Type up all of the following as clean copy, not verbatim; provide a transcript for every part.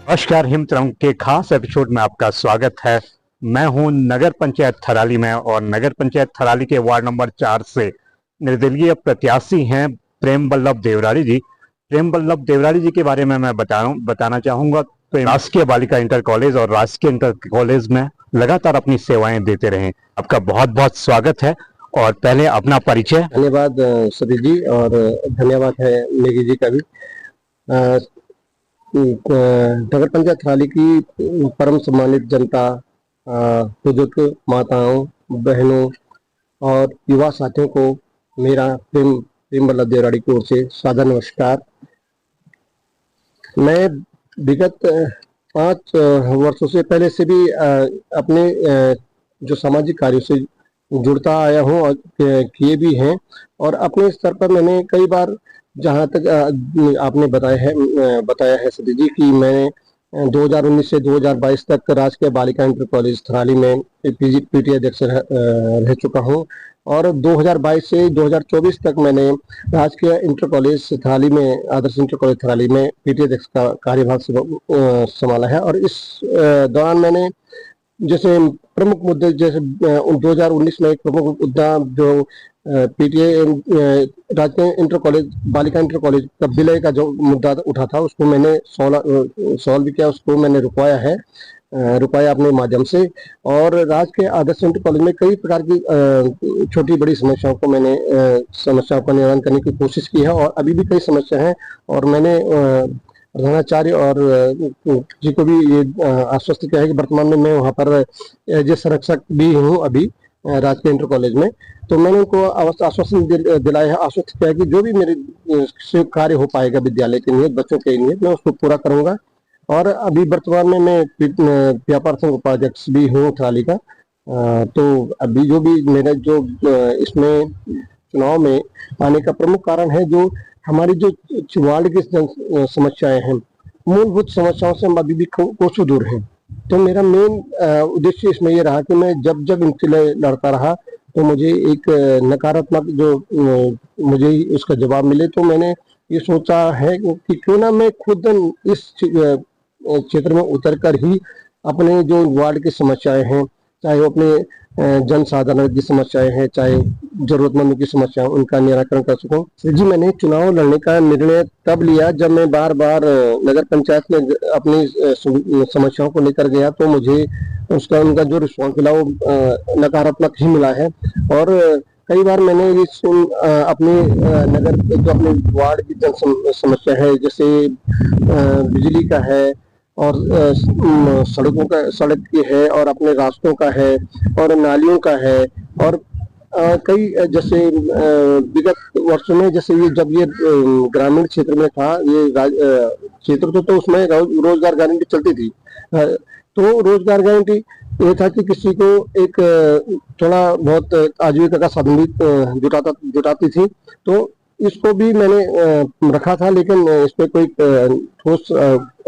नमस्कार हिमतरंग के खास एपिसोड में आपका स्वागत है। मैं हूं नगर पंचायत थराली में और नगर पंचायत थराली के वार्ड नंबर 4 से निर्दलीय प्रत्याशी हैं प्रेम वल्लभ देवरारी जी। प्रेम वल्लभ देवरारी जी के बारे में मैं बताना चाहूंगा। तो राजकीय बालिका इंटर कॉलेज और राजकीय इंटर कॉलेज में लगातार अपनी सेवाएं देते रहे। आपका बहुत बहुत स्वागत है। और पहले अपना परिचय। धन्यवाद सतीश जी, और धन्यवाद है नेगी जी का भी। नगर पंचायत थराली की परम सम्मानित जनता, बुजुर्ग माताओं, बहनों और युवा साथियों को मेरा प्रेम वल्लभ देवरारी की ओर से सादर नमस्कार। मैं विगत 5 वर्षों से पहले से भी अपने जो सामाजिक कार्यों से जुड़ता आया हूँ और किए भी हैं। और अपने स्तर पर मैंने कई बार, जहाँ तक आपने बताया है सतीश जी, कि मैं 2019 से 2022 तक राजकीय बालिका इंटर कॉलेज थराली में पीटी अध्यक्ष रह चुका हूँ। और 2022 से 2024 तक मैंने राजकीय इंटर कॉलेज थराली में, आदर्श इंटर कॉलेज थराली में पीटी अध्यक्ष का कार्यभार संभाला है। और इस दौरान मैंने जैसे प्रमुख मुद्दे, जैसे 2019 में एक प्रमुख मुद्दा जो पीटीए राजकीय इंटर कॉलेज बालिका इंटर कॉलेज का विलय का जो मुद्दा उठा था, उसको मैंने सॉल्व किया, उसको मैंने रुकवाया अपने माध्यम से। और राजकीय आदर्श इंटर कॉलेज में कई प्रकार की छोटी बड़ी समस्याओं को मैंने समस्याओं का निवारण करने की कोशिश की है, और अभी भी कई समस्या हैं। और मैंने प्रधानाचार्य और जी को भी ये आश्वस्त किया है कि वर्तमान में मैं वहाँ पर एज ए संरक्षक भी हूँ अभी राजकीय इंटर कॉलेज में। तो मैंने उनको आश्वासन दिलाया है, आश्वस्त किया है कि जो भी मेरे से कार्य हो पाएगा विद्यालय के लिए, बच्चों के लिए, मैं उसको पूरा करूंगा। और अभी वर्तमान में मैं व्यापार संघ उपाध्यक्ष भी हूँ थराली का। तो अभी जो भी मेरा जो इसमें चुनाव में आने का प्रमुख कारण है, जो हमारी जो वार्ड की समस्याएं हैं, मूलभूत समस्याओं से हम अभी भी कोसों दूर हैं। तो मेरा मेन उद्देश्य इसमें ये रहा कि मैं जब इनसे लड़ता रहा तो मुझे एक नकारात्मक जो मुझे उसका जवाब मिले, तो मैंने ये सोचा है कि क्यों ना मैं खुद इस क्षेत्र में उतर कर ही अपने जो वार्ड की समस्याएं हैं, चाहे वो अपने जन साधारण की समस्याएं हैं, चाहे जरूरतमंदों की समस्याएं, उनका निराकरण कर सकूं। जी, मैंने चुनाव लड़ने का निर्णय तब लिया जब मैं बार बार नगर पंचायत में अपनी समस्याओं को लेकर गया, तो मुझे उनका जो रिस्पॉन्स मिला वो नकारात्मक ही मिला है। और कई बार मैंने इस अपने नगर जो अपने वार्ड की जन समस्या है, जैसे बिजली का है, और सड़क की है, और अपने रास्तों का है, और नालियों का है, और कई जैसे विगत वर्षों में, जैसे ये जब ये ग्रामीण क्षेत्र में था, ये क्षेत्र तो उसमें रोजगार गारंटी चलती थी। तो रोजगार गारंटी ये था कि किसी को एक थोड़ा बहुत आजीविका का साधन भी जुटाती थी। तो इसको भी मैंने रखा था, लेकिन इस पर कोई ठोस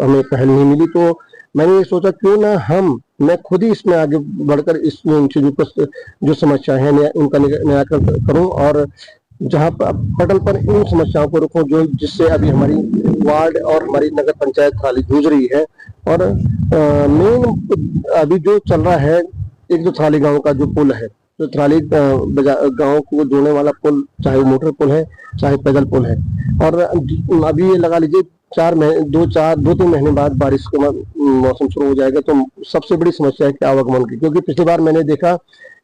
हमें पहल नहीं मिली। तो मैंने ये सोचा क्यों ना मैं खुद ही इसमें आगे बढ़कर इसमें इन चीजों को, जो समस्याएं हैं, उनका निराकरण करूं, और जहां पर पटल पर इन समस्याओं को रखूं जो जिससे अभी हमारी वार्ड और हमारी नगर पंचायत थराली जूझ रही है। और मेन अभी जो चल रहा है, एक जो थराली गांव का जो पुल है, जो थराली गांव को जोड़ने वाला पुल, चाहे वो मोटर पुल है, चाहे पैदल पुल है। और अभी ये लगा लीजिए 2-3 महीने बाद बारिश का मौसम शुरू हो जाएगा, तो सबसे बड़ी समस्या है कि आवागमन की। क्योंकि पिछली बार मैंने देखा,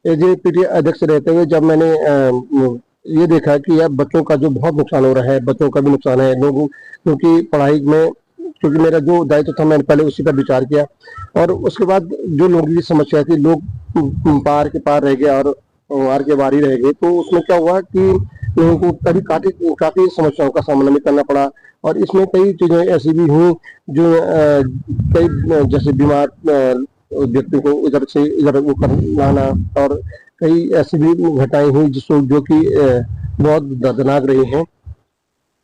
पीटी अध्यक्ष रहते हुए, जब मैंने ये देखा कि यार बच्चों का जो बहुत नुकसान हो रहा है, बच्चों का भी नुकसान है, लोगों क्योंकि पढ़ाई में, क्योंकि मेरा जो दायित्व था, मैंने पहले उसी पर विचार किया। और उसके बाद जो लोगों की समस्या थी, लोग पार के पार रह गए और वार के वार ही रह गए। तो उसमें क्या हुआ कि लोगों को कभी काफी समस्याओं का सामना भी करना पड़ा। और इसमें कई चीजें ऐसी भी हुई जो कई जैसे बीमार व्यक्ति को इधर से इधर वो कर लाना, और कई ऐसी भी घटनाएं हुई जो कि बहुत दर्दनाक रही हैं।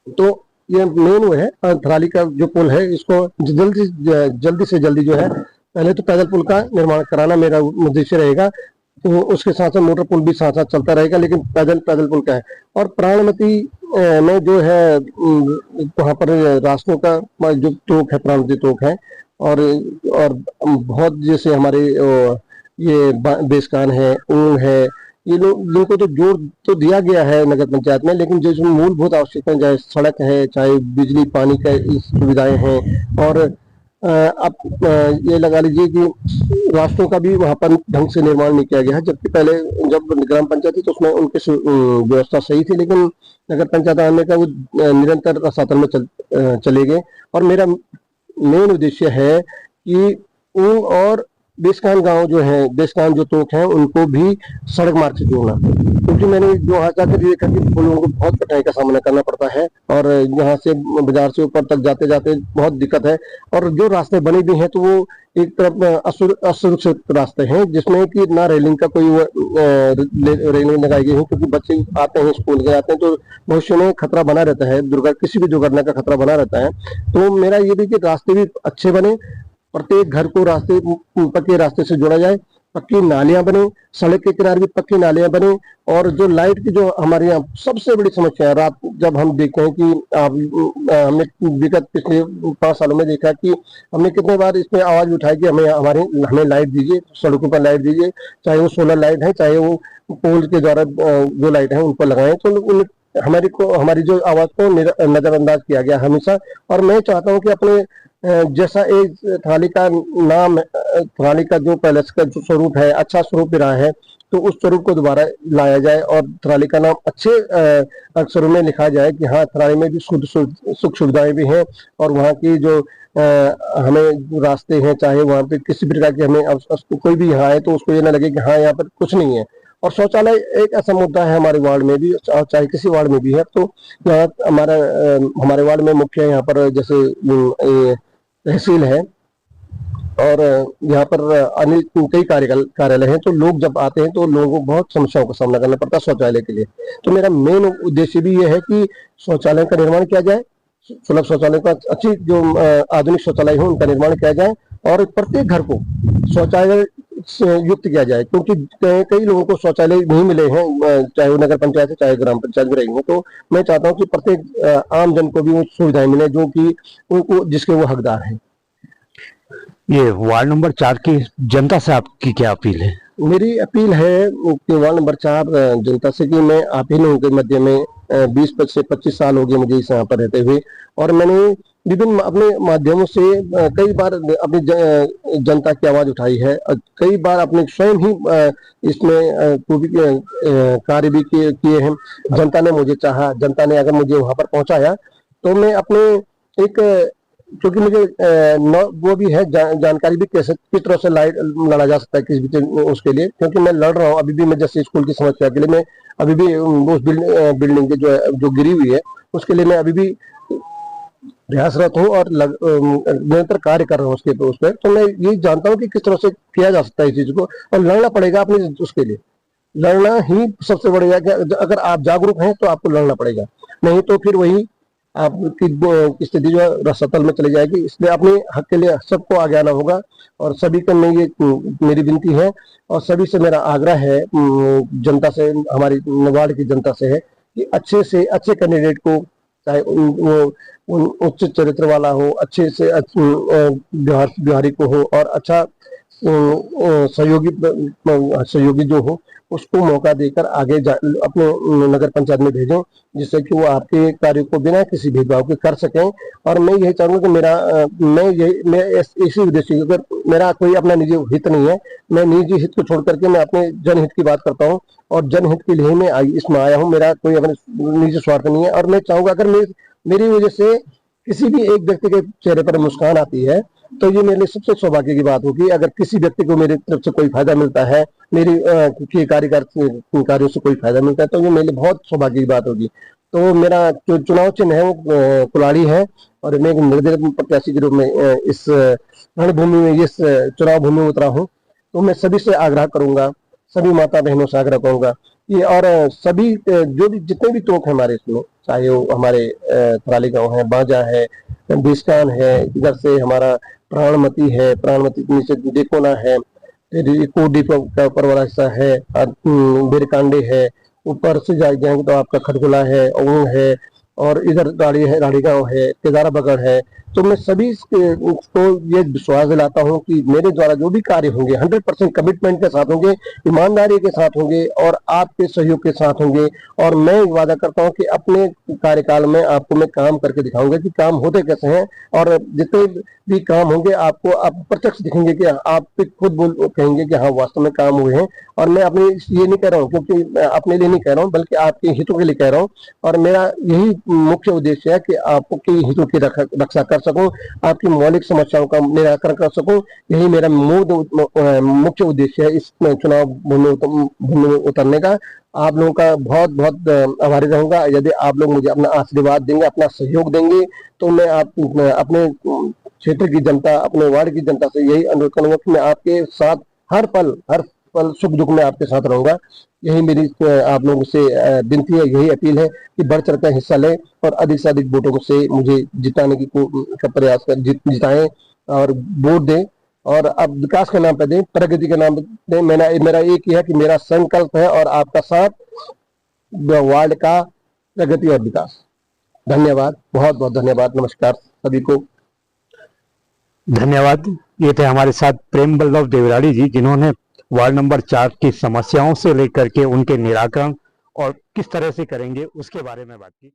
तो ये मेन वो है, थराली का जो पुल है, इसको जल्दी से जल्दी जो है, पहले तो पैदल पुल का निर्माण कराना मेरा उद्देश्य रहेगा। तो उसके साथ साथ मोटर पुल भी साथ साथ चलता रहेगा, लेकिन पैदल पुल का है। और प्राणमती में जो है, वहाँ पर रास्तों का जो तोक है, प्राणमती तोक है, और बहुत जैसे हमारे ये बेसकान है, ऊन है, ये लोग इनको तो जोड़ तो दिया गया है नगर पंचायत में, लेकिन जो मूलभूत आवश्यकताएं, चाहे सड़क है, चाहे बिजली पानी का सुविधाएं हैं, और अब ये लगा लीजिए कि रास्तों का भी वहाँ पर ढंग से निर्माण नहीं किया गया है, जबकि पहले जब ग्राम पंचायत थी तो उसमें उनकी व्यवस्था सही थी, लेकिन नगर पंचायत आने का वो निरंतर रसातल में चले गए। और मेरा मेन उद्देश्य है कि ऊन और बेसकान गांव जो है, बेसकान जो तोक हैं, उनको भी सड़क मार्ग से जोड़ना, क्योंकि मैंने जो वहाँ जाकर देखा कि लोगों को बहुत कठिनाई का सामना करना पड़ता है, और यहाँ से बाजार से ऊपर तक जाते जाते बहुत दिक्कत है। और जो रास्ते बने भी हैं तो वो एक तरफ असुरक्षित रास्ते हैं, जिसमें कि ना रेलिंग का कोई रेलिंग लगाई गई है, क्योंकि बच्चे आते हैं, स्कूल गए आते हैं, तो भविष्य में खतरा बना रहता है, किसी भी दुर्घटना का खतरा बना रहता है। तो मेरा ये भी कि रास्ते भी अच्छे बने, प्रत्येक घर को पक्के रास्ते से जोड़ा जाए, पक्की नालियां बने, सड़क के किनारे भी पक्की नालियां बने। और जो लाइट की जो हमारे यहाँ सबसे बड़ी समस्या है, रात जब हम देखते हैं कि हमने विगत पिछले 5 सालों में देखा कि हमने कितने बार इसमें आवाज उठाई कि हमें लाइट दीजिए, सड़कों पर लाइट दीजिए, चाहे वो सोलर लाइट है, चाहे वो पोल के द्वारा जो लाइट है उनको लगाएं। तो हमारी जो आवाज को नजरअंदाज किया गया हमेशा। और मैं चाहता हूँ कि अपने जैसा एक थराली का नाम, थराली का जो पैलेस का जो स्वरूप है, अच्छा स्वरूप रहा है, तो उस स्वरूप को दोबारा लाया जाए और थराली का नाम अच्छे अक्षरों में लिखा जाए कि हाँ, थराली में भी सुख सुविधाएं भी हैं, और वहाँ की जो हमें रास्ते हैं, चाहे वहाँ पे किसी प्रकार की हमें कोई भी यहाँ आए तो उसको ये ना लगे कि हाँ, यहाँ पर कुछ नहीं है। और शौचालय एक ऐसा मुद्दा है हमारे वार्ड में भी, चाहे किसी वार्ड में भी है। तो यहाँ हमारे वार्ड में मुख्य यहाँ पर जैसे तहसील है, और यहाँ पर अन्य कई कार्यालय हैं, तो लोग जब आते हैं तो लोगों को बहुत समस्याओं का सामना करना पड़ता है शौचालय के लिए। तो मेरा मेन उद्देश्य भी ये है कि शौचालय का निर्माण किया जाए, सुलभ शौचालय का, अच्छी जो आधुनिक शौचालय हो उनका निर्माण किया जाए, और प्रत्येक घर को शौचालय से युक्त किया जाए, क्योंकि कई लोगों को शौचालय नहीं मिले हैं, चाहे वो नगर पंचायत है, चाहे ग्राम पंचायत में रही हो। तो मैं चाहता हूँ कि प्रत्येक आम जन को भी वो सुविधाएं मिले जो कि उनको, जिसके वो हकदार हैं। ये वार्ड नंबर 4 की जनता से आपकी क्या अपील है? मेरी अपील है कि वार्ड नंबर 4 जनता से कि मैं आप ही लोगों के मध्य में 20 से 25 साल हो गए मुझे इस यहाँ पर रहते हुए, और मैंने विभिन्न अपने माध्यमों से कई बार अपनी जनता की आवाज उठाई है, कई बार अपने स्वयं ही इसमें कार्य भी किए हैं। जनता ने मुझे चाहा, जनता ने अगर मुझे वहां पर पहुंचाया, तो मैं अपने एक, क्योंकि मुझे वो भी है जानकारी भी कैसे किस तरह से लड़ा जा सकता है किस भी उसके लिए, क्योंकि मैं लड़ रहा हूँ अभी भी। मैं जैसे स्कूल की समस्या के लिए मैं अभी भी उस बिल्डिंग की जो गिरी हुई है उसके लिए मैं अभी भी प्रयासरत हूँ, और निरंतर कार्य कर रहा हूँ उसके उस पर। तो मैं ये जानता हूँ कि किस तरह से किया जा सकता है इस चीज को, और लड़ना पड़ेगा अपने उसके लिए। लड़ना ही सबसे बढ़िया, अगर आप जागरूक हैं तो आपको लड़ना पड़ेगा, नहीं तो फिर वही आपकी स्थिति जो है रसातल में चली जाएगी। इसलिए अपने हक के लिए सबको आगे आना होगा, और सभी को मैं ये मेरी विनती है, और सभी से मेरा आग्रह है, जनता से, हमारी वार्ड की जनता से है कि अच्छे से अच्छे कैंडिडेट को, चाहे वो उच्च चरित्र वाला हो, अच्छे से बिहारी को हो, और अच्छा सहयोगी जो हो उसको मौका देकर आगे अपने नगर पंचायत में भेजें, जिससे कि वो आपके कार्य को बिना किसी भेदभाव के कर सकें। और मैं यही चाहूंगा कि मैं इसी उद्देश्य, अगर मेरा कोई अपना निजी हित नहीं है, मैं निजी हित को छोड़ करके मैं अपने जनहित की बात करता हूँ, और जनहित के लिए मैं इसमें आया हूँ। मेरा कोई अपने निजी स्वार्थ नहीं है, और मैं चाहूंगा अगर मेरी वजह से किसी भी एक व्यक्ति के चेहरे पर मुस्कान आती है तो ये मेरे लिए सबसे सौभाग्य की बात होगी। अगर किसी व्यक्ति को मेरी तरफ से कोई फायदा मिलता है, मेरी कार्यों से कोई फायदा मिलता है, तो ये मेरे लिए बहुत सौभाग्य की बात होगी। तो मेरा जो चुनाव चिन्ह है वो कुल्हाड़ी है, और मैं एक निर्दलीय प्रत्याशी के रूप में इस रणभूमि में, इस चुनाव भूमि में उतरा हूँ। तो मैं सभी से आग्रह करूंगा, सभी माता बहनों से आग्रह करूंगा ये, और सभी जो भी जितने भी तोक है हमारे इसमें, चाहे वो हमारे थराली गांव है, बाजा है, बिस्कान है, इधर से हमारा प्राणमती है, प्राणमती के नीचे डेकोना है, कोडी का ऊपर वाला हिस्सा है, बेरकांडे है, ऊपर से जाएंगे तो आपका खटगुला है, ऊन है, और इधर राड़ीगांव है, केदारा बगड़ है। तो मैं सभी को ये विश्वास दिलाता हूं कि मेरे द्वारा जो भी कार्य होंगे 100% कमिटमेंट के साथ होंगे, ईमानदारी के साथ होंगे और आपके सहयोग के साथ होंगे। और मैं वादा करता हूं कि अपने कार्यकाल में आपको मैं काम करके दिखाऊंगा कि काम होते कैसे हैं, और जितने भी काम होंगे आपको आप प्रत्यक्ष दिखेंगे कि आप खुद कहेंगे कि हाँ वास्तव में काम हुए हैं। और मैं अपने ये नहीं कह रहा हूँ, क्योंकि मैं अपने लिए नहीं कह रहा हूँ बल्कि आपके हितों के लिए कह रहा हूँ। और मेरा यही मुख्य उद्देश्य है कि आपके हितों की रक्षा कर सकूं, आपकी मौलिक समस्याओं का निराकरण कर सकूं। यही मेरा मुख्य उद्देश्य है इस चुनाव भूमि में उतरने का। आप लोगों का बहुत बहुत आभारी रहूंगा। यदि आप लोग मुझे अपना आशीर्वाद देंगे, अपना सहयोग देंगे, तो मैं अपने क्षेत्र की जनता, अपने वार्ड की जनता से यही अनुरोध करूंगा कि मैं आपके साथ हर पल सुख दुख में आपके साथ रहूंगा। यही मेरी आप लोगों से विनती है, यही अपील है कि बढ़ चढ़कर हिस्सा लें और अधिक से अधिक वोटों से मुझे जिताने का प्रयास कर जिताएं और वोट दें। और अब विकास के नाम पे दें, प्रगति के नाम पे दें। मेरा एक ही है कि मेरा संकल्प है और आपका साथ वार्ड का प्रगति और विकास। धन्यवाद, बहुत बहुत धन्यवाद। नमस्कार सभी को। धन्यवाद। ये थे हमारे साथ प्रेम बल्लभ देवराड़ी जी, जिन्होंने वार्ड नंबर 4 की समस्याओं से लेकर के उनके निराकरण और किस तरह से करेंगे उसके बारे में बात की।